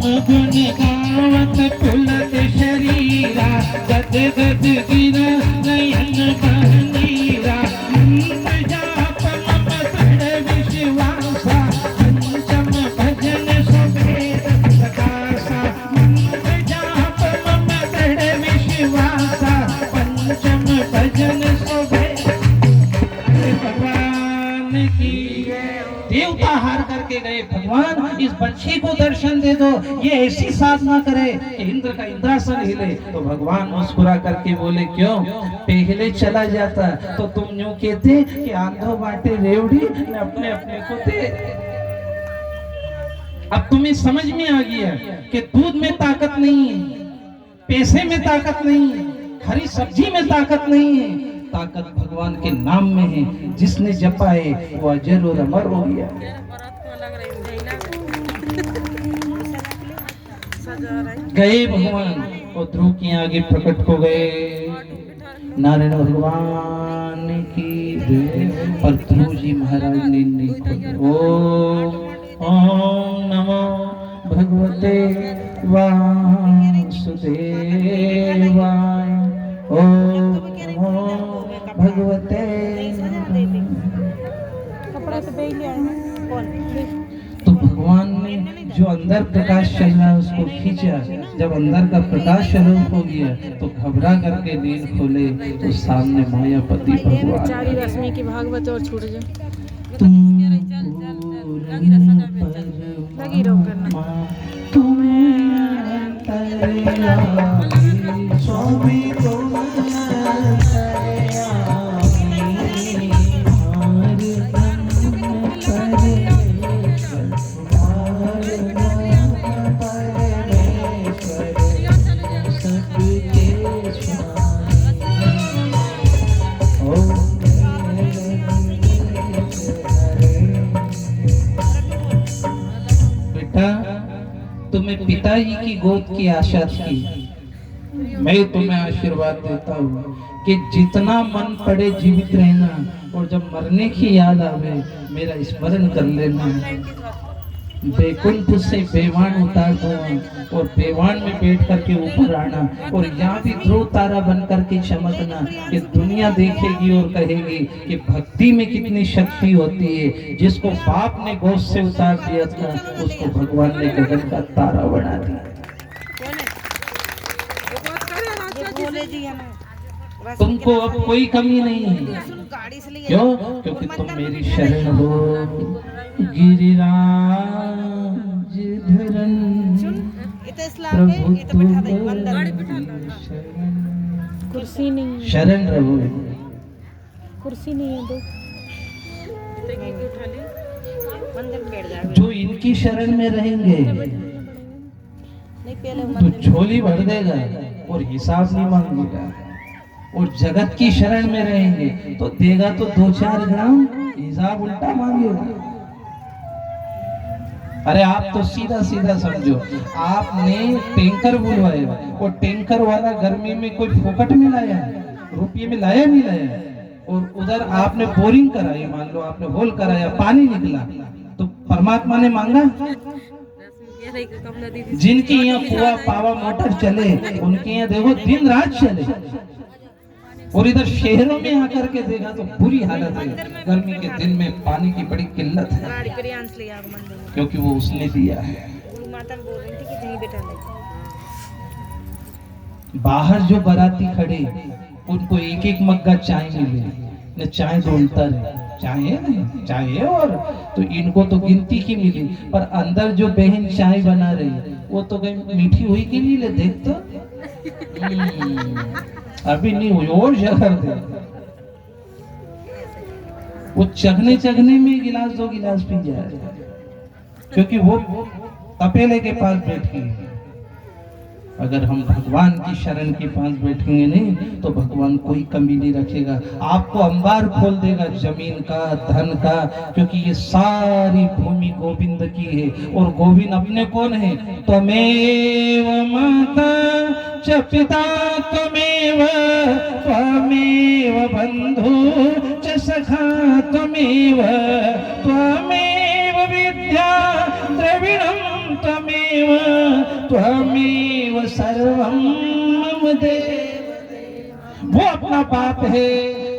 गुण गावत फुलत शरीरा गद गद गिरा नयन बहनीरा जाप मम दृढ़ विश्वासा पंचम भजन सुभेद प्रकाशा जाप मम दृढ़ विश्वासा पंचम भजन सुभेद भगवान की देवता हार करके गए। भगवान इस बच्ची को दर्शन दे दो, ये ऐसी साधना करे कि इंद्र का इंद्रासन हिले। तो भगवान मुस्कुरा करके बोले क्यों, पहले चला जाता तो तुम यूं कहते कि आंधो बाटे रेवड़ी ने अपने अपने को दे। अब तुम्हें समझ में आ गया कि दूध में ताकत नहीं है, पैसे में ताकत नहीं है, हरी सब्जी में ताकत नहीं है, ताकत भगवान के नाम में है। जिसने जपा है वो अजर और अमर हो गया। गए भगवान और ध्रुव के आगे प्रकट हो गए नारायण भगवान की। पर ध्रुव जी महाराज ने ओम नमो भगवते वासुदेवाय, ओम नमो भगवते। तो भगवान ने जो अंदर प्रकाश चल रहा है उसको खींचा। जब अंदर का प्रकाश स्वरूप हो गया तो घबरा करके नींद खोले तो सामने मायापति भगवान। चारी रश्मि की भागवत और छूट जाए लगी रोक करना स्वामी को तुम्हें पिताजी की गोद की आशा थी। मैं तुम्हें आशीर्वाद देता हूँ कि जितना मन पड़े जीवित रहना, और जब मरने की याद आवे मेरा स्मरण कर लेना। बैकुंठ से बेवान उतार दूंगा और बेवान में बैठ करके ऊपर आना, और यहाँ भी ध्रुव तारा बन करके चमकना कि दुनिया देखेगी और कहेगी कि भक्ति में कितनी शक्ति होती है। जिसको बाप ने गोद से उतार दिया था उसको भगवान ने गगन का तारा बना दिया। तुमको अब कोई कमी नहीं है। क्यों? क्योंकि तुम मेरी शरण हो। गिरिराज धरन प्रभु कुर्सी नहीं, शरण रहो। कुर्सी नहीं है जो इनकी शरण में रहेंगे तो झोली भर देगा और हिसाब नहीं मांगेगा, और जगत की शरण में रहेंगे तो देगा तो 2-4 ग्राम, हिसाब उल्टा मांगेगा। अरे आप तो सीधा सीधा समझो, आपने टैंकर बुलवाया और टैंकर वाला गर्मी में कोई फोकट में लाया, रुपये में लाया नहीं लाया, और उधर आपने बोरिंग कराई, मान लो आपने होल कराया, पानी निकला, तो परमात्मा ने मांगा? जिनकी यहाँ कुआ पावा मोटर चले उनके यहाँ देखो दिन रात चले, और इधर शहरों में आकर के देखा तो बुरी हालत है। गर्मी के दिन में पानी की बड़ी किल्लत है, क्योंकि वो उसने दिया है। बाहर जो बाराती खड़े उनको एक एक मग्गा चाय मिले, न चाय तो उल्टा है, चाय है नहीं चाय है, और तो इनको तो गिनती की मिली, पर अंदर जो बहन चाय बना रही वो तो कहीं मीठी हुई कि नहीं ले देख तो अभी नहीं हुई, और जहर दे। वो चखने चखने में गिलास 2 गिलास पी जाए, क्योंकि वो तपेले के पास बैठ गई। अगर हम भगवान की शरण के पास बैठेंगे नहीं तो भगवान कोई कमी नहीं रखेगा, आपको अंबार खोल देगा जमीन का, धन का, क्योंकि ये सारी भूमि गोविंद की है। और गोविंद अपने कौन है? त्वमेव माता च पिता त्वमेव, त्वमेव बंधु च सखा त्वमेव, त्वमेव विद्या द्रविणं त्वमेव त्वमेव सर्वं मम देव। वो अपना बाप है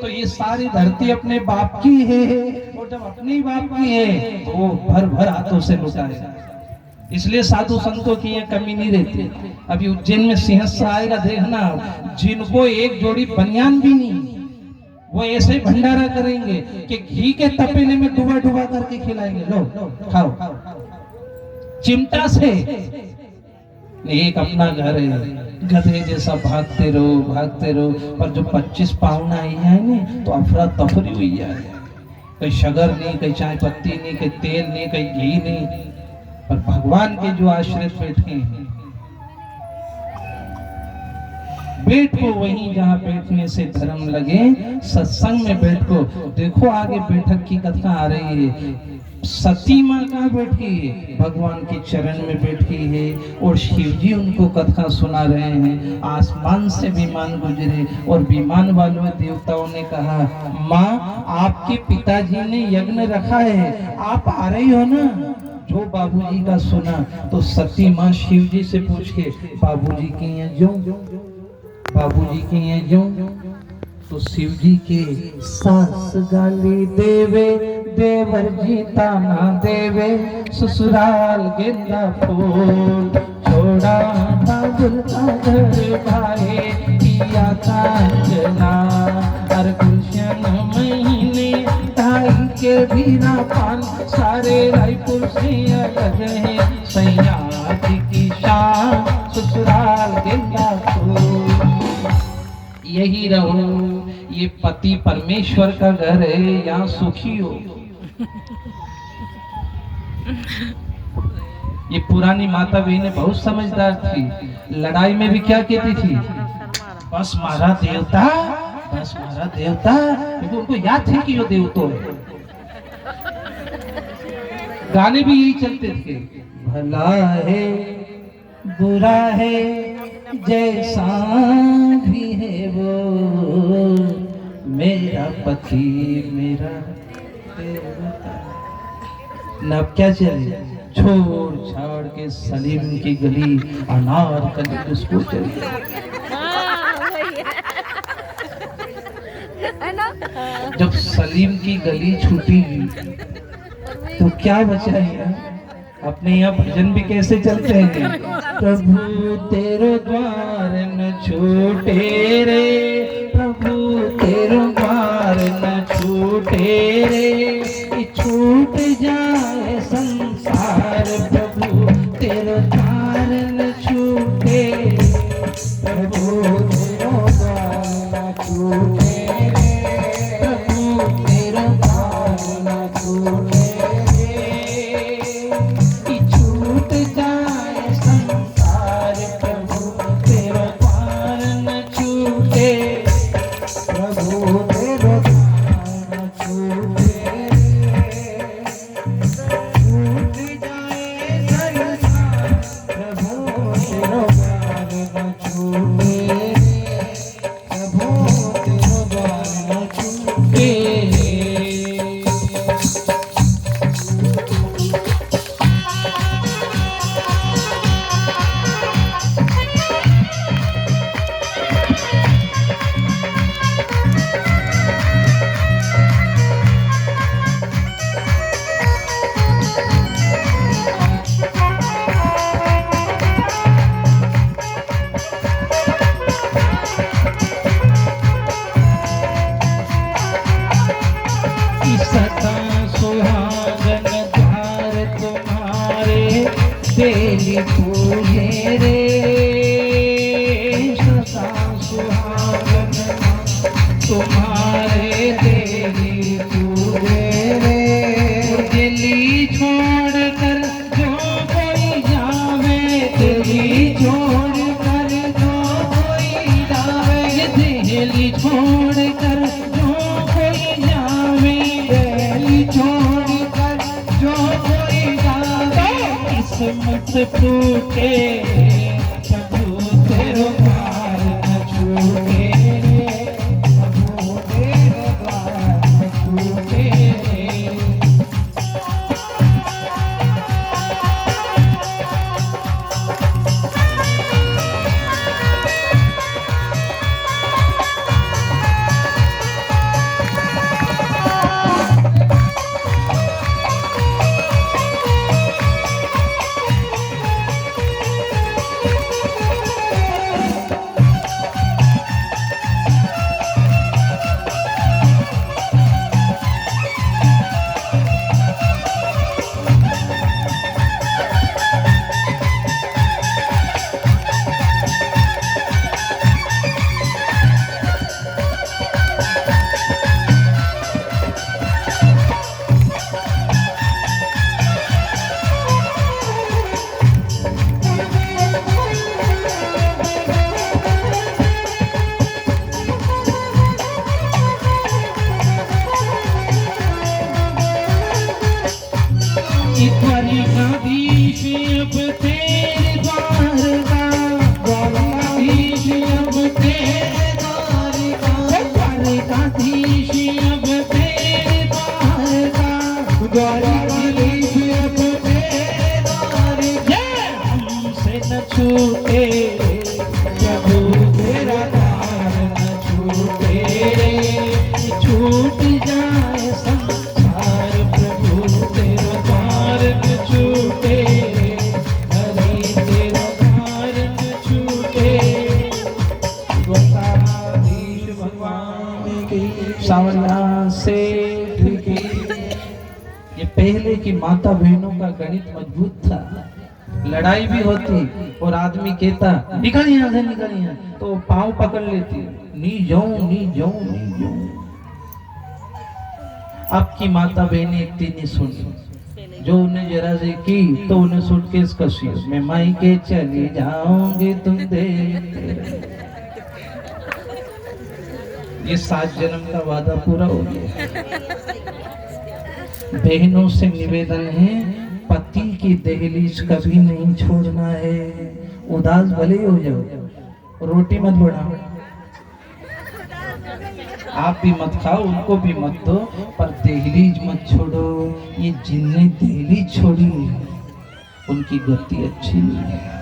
तो ये सारी धरती अपने बाप की है, और जब अपनी बाप की है तो वो भर भर हाथों से लुटाएगा। इसलिए साधु संतों की ये कमी नहीं रहती। अभी उज्जैन में सिंहस्थ आएगा, देखना, जिनको एक जोड़ी बनियान भी नहीं, वो ऐसे भंडारा करेंगे कि घी के तपेले में डुबा डुबा करके खिलाएंगे। लो खाओ, चिमटा से। एक अपना घर है, गधे जैसा भागते रहो। पर जो 25 पाहुन आई है ना, तो अफरा तफरी हुई है। कहीं शगर नहीं, कहीं चाय पत्ती नहीं, कहीं तेल नहीं, कहीं घी नहीं। पर भगवान के जो आश्रित बैठे हैं, बैठो वहीं जहाँ बैठने से धर्म लगे, सत्संग में बैठो। देखो आगे बैठक की कथा आ रही है। सती माँ कहाँ बैठी है? भगवान के चरण में बैठी है, और शिव जी उनको कथा सुना रहे हैं। आसमान से विमान गुजरे, और विमान वालों देवताओं ने कहा, माँ आपके पिताजी ने यज्ञ रखा है, आप आ रही हो ना? जो बाबूजी का सुना तो सती माँ शिव जी से पूछ के, बाबूजी के यहाँ जो, बाबूजी के यहाँ जो, तो शिव जी के सास गाली देवे, देवर जी ताना देवे, ससुराल गेंदा फूल, छोड़ा बाबुल का घर भाई, किया कांचना, हर गुलशन महीने ढाई के भीरा पान, सारे रायपुर से अलग है, सैया जी की शान, ससुराल गेंदा फूल। यही रहो, ये पति परमेश्वर का घर है, यहाँ सुखी हो। ये पुरानी माता बहनें बहुत समझदार थी। लड़ाई में भी क्या कहती थी? बस मारा देवता, बस मारा देवता, क्योंकि उनको याद थे कि यो देवतो है। गाने भी यही चलते थे, भला है बुरा है जैसा भी है वो, मेरा पति मेरा देवता। न अब क्या चले, छोड़ छाड़ के सलीम की गली, अनारकली उसको चली। जब सलीम की गली छूटी तो क्या बचा है? अपने यहाँ भजन भी कैसे चलते हैं? प्रभु तेरो द्वार न छूटे रे, प्रभु तेरो द्वार न छूटे रे, छूट जाए संसार, प्रभु तेरो द्वार न छूटे, प्रभु तेरो द्वार न छूटे, प्रभु तेरो द्वार न छूटे, छूट जाए संसार, प्रभु तेरो द्वार न छूटे, प्रभु तेरो द्वार न छूटे। बेली पूजे रे, सदा सुहागन तुम्हारे बेली पूजे रे, दिल्ली छोड़ कर जो कोई जावे, दिल्ली छोड़ कर जो कोई जावे, दिल्ली छोड़ कर जो कोई जावे, दिल्ली छोड़ कर जो कोई जावे, किस्मत टूटे, प्रभु तेरो द्वार न छूटे, प्रभु तेरो द्वार न छूटे। न छूटे प्रभु तेरा द्वार न छूटे छूट जाए संसार प्रभु तेरा द्वार न छूटे हरि तेरा द्वार न छूटे द्वारकाधीश भगवान की सावरिया सेठ की। ये पहले की माता बहनों का गणित मजबूत था। लड़ाई भी होती और आदमी कहता निकल यहाँ से निकल यहाँ, तो पाँव पकड़ लेती नी जाऊं नी जाऊं नी जाऊं। अब की माता बहनें इतनी नहीं सुनी, जो उन्हें जरा से की तो उन्हें सूटकेस कसी, मैं माई के चली जाऊंगी तुम देखते रहो। ये 7 जन्म का वादा पूरा हो गया। बहनों से निवेदन है, पति की दहलीज कभी नहीं छोड़ना है। उदास भले ही हो जाओ, रोटी मत बढ़ाओ, आप भी मत खाओ, उनको भी मत दो, पर दहलीज मत छोड़ो। ये जिनने दहलीज छोड़ी उनकी गति अच्छी नहीं है।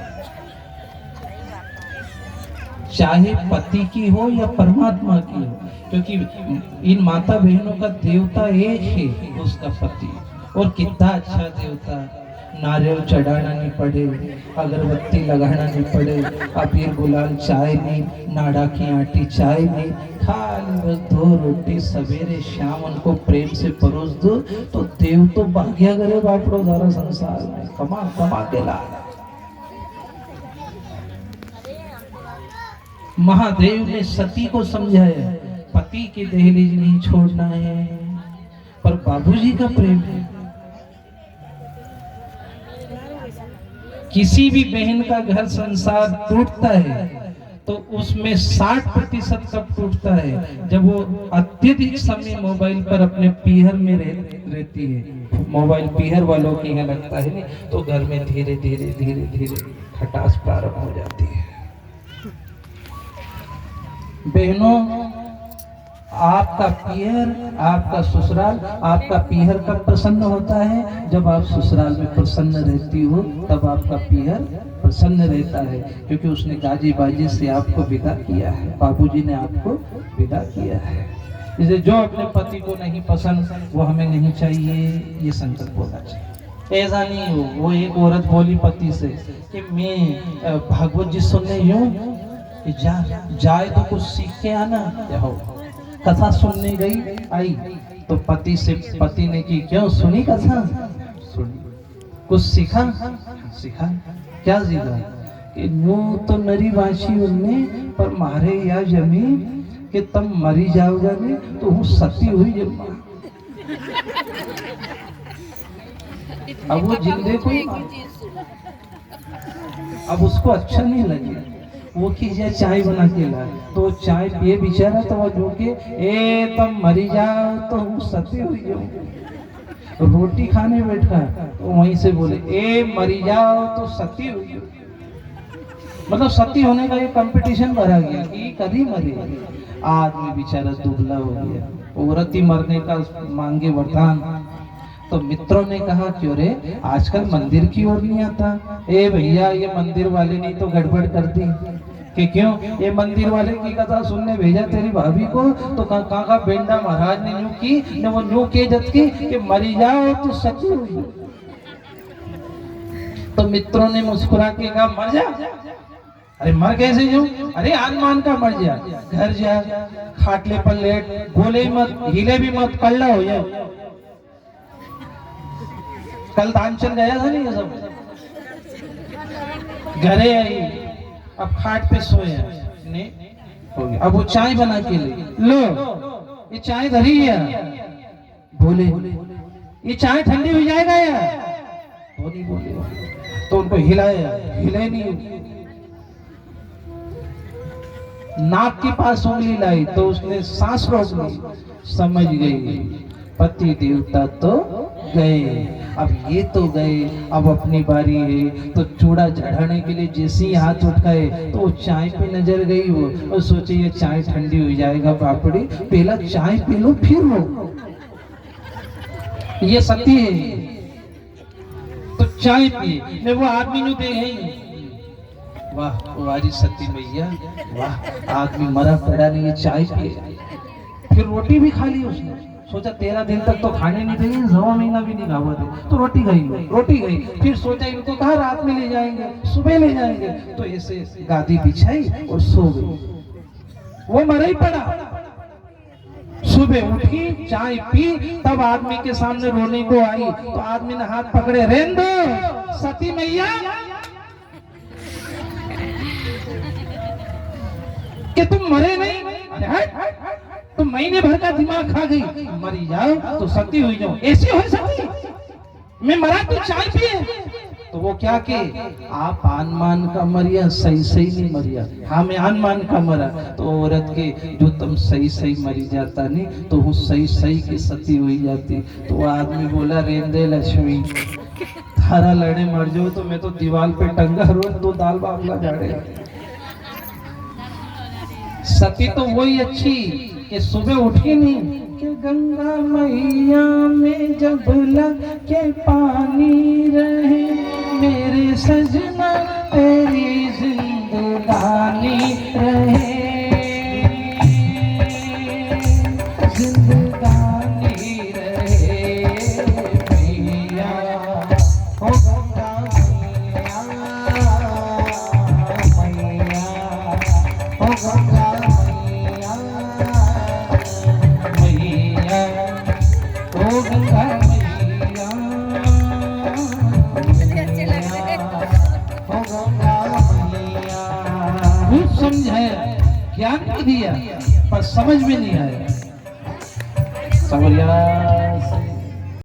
चाहे पति की हो या परमात्मा की हो, क्योंकि इन माता बहनों का देवता एक है, उसका पति। और कितना अच्छा देवता, नारियल चढ़ाना नहीं पड़े, अगरबत्ती लगाना नहीं पड़े, अबीर गुलाल चाय नहीं, नाड़ा की आटी चाय नहीं, खाली बस 2 रोटी सवेरे शाम उनको प्रेम से परोस दो, तो देव तो भाग्या करे बापड़ो सारा संसार में कमा कमा के ला। महादेव ने सती को समझाया पति की दहलीज नहीं छोड़ना है, पर बाबूजी का प्रेम है। किसी भी बहन का घर संसार टूटता है तो उसमें 60% कब टूटता है, जब वो अत्यधिक समय मोबाइल पर अपने पीहर में रहती है। मोबाइल पीहर वालों के यहाँ लगता है, तो घर में धीरे धीरे धीरे धीरे खटास प्रारंभ हो जाती है। बहनों, आपका पीहर, आपका ससुराल, आपका पीहर कब प्रसन्न होता है, जब आप ससुराल में प्रसन्न रहती हो, तब आपका पीहर प्रसन्न रहता है, क्योंकि उसने गाजी बाजी से आपको विदा किया है, बाबूजी ने आपको विदा किया है। इसलिए जो अपने पति को नहीं पसंद वो हमें नहीं चाहिए, ये संकल्प होना चाहिए। ऐसा नहीं हो, वो एक औरत बोली पति से कि मैं भागवत जी सुनने यूं कि जाए तो कुछ सीख के आना। कथा सुनने गई, आई तो पति ने की क्यों सुनी कथा, सुनी, कुछ सीखा, सीखा क्या सीखा कि यूं तो नरी बाशी उनने, पर मारे या जमीन कि तुम मरी जाओगा नहीं तो हूँ सती हुई जब। अब वो जिंदे को, अब उसको अच्छा नहीं लगे, वो कीजिए चाय बना के ला, तो चाय पिए बेचारा, तो वो जो के ए तुम मरी जाओ तो हूँ सती हुई जाऊं। रोटी खाने बैठा तो वहीं से बोले ए मरी जाओ तो सती हुई जाऊं। मतलब सती होने का ये कंपटीशन भरा गया कि कभी मरे। आदमी बेचारा दुबला हो गया, औरत ही मरने का मांगे वरदान। तो मित्रों ने कहा क्यों रे आजकल मंदिर की ओर नहीं आता। ए भैया ये मंदिर वाले ने तो गड़बड़ कर दी कि क्यों, ये मंदिर वाले की कथा सुनने भेजा तेरी भाभी को, तो काका बेंडा महाराज ने यूं की ने वो यूं के जत की कि मरी जाओ तो सती हुई। तो मित्रों ने मुस्कुरा के कहा मर जा। अरे मर कैसे जाऊं, अरे आनमान का मर जा, घर जा, खाटले पर लेट, बोले मत, हिले भी मत, कल्ला हो जाए। कल तानचंद गया था नहीं ये सब, घरे आई, अब खाट पे सोया ने हो गया। अब वो चाय बना के लो, ये चाय धरी है, बोले ये चाय ठंडी हो जाएगा यार, वो नहीं बोले। तो उनको हिलाया, हिले नहीं। नाक के पास उंगली लाई तो उसने सांस रोक ली, समझ गई पति देवता तो गए, अब ये तो गए, अब अपनी बारी है। तो चूड़ा चढ़ाने के लिए जैसे ही हाथ उठाए तो वो चाय पे नजर गई, वो और सोचे ये चाय ठंडी हो जाएगा पापड़ी, पहला चाय पी लो फिर लो, ये सती है। तो चाय पी, मैं वो आदमी जो दे वाह वारी सती मैया, वाह आदमी मरा पड़ा नहीं, ये चाय पिए। फिर रोटी भी खा ली उसने, सोचा 13 दिन तक तो खाने नहीं देंगे, 9वां महीना भी नहीं खावा थे, तो रोटी गई। फिर सोचा इनको कहा रात में ले जाएंगे, सुबह ले जाएंगे, तो ऐसे गादी बिछाई और सो गई। वो मरा ही पड़ा। सुबह उठी, चाय पी, तब आदमी के सामने रोने को आई, तो आदमी ने हाथ पकड़े, रहने दो सती मैया, कि तुम मरे नहीं, तुम महीने भर का दिमाग खा गई, मरी जाओ तो सती हुई जाओ, ऐसी हो सती, मैं मरा तो चाय पिए। तो वो क्या के, आप आनमान का मरिया, सही सही नहीं मरिया, हाँ मैं आनमान का मरा। तो औरत के जो तुम सही सही मरी जाता नहीं, तो वो सही सही की सती हुई जाती। तो वो आदमी बोला, रेंदे लक्ष्मी, थारा लड़े मर जाओ तो मैं तो दीवार पे टंगा रोज 2 दाल बाफला झाड़े। सती तो वही अच्छी कि सुबह उठी नहीं कि गंगा मैया में जब लग के पानी रहे, मेरे सजना तेरी जिंदगानी रहे, जिंदगानी रहे मैया, ओ गंगा मैया, मैया, ओ गंगा मैया, मैया, ओ गंगा मैया, ओ गंगा मैया। खूब समझाया, ज्ञान भी दिया, पर समझ में नहीं आया। समझ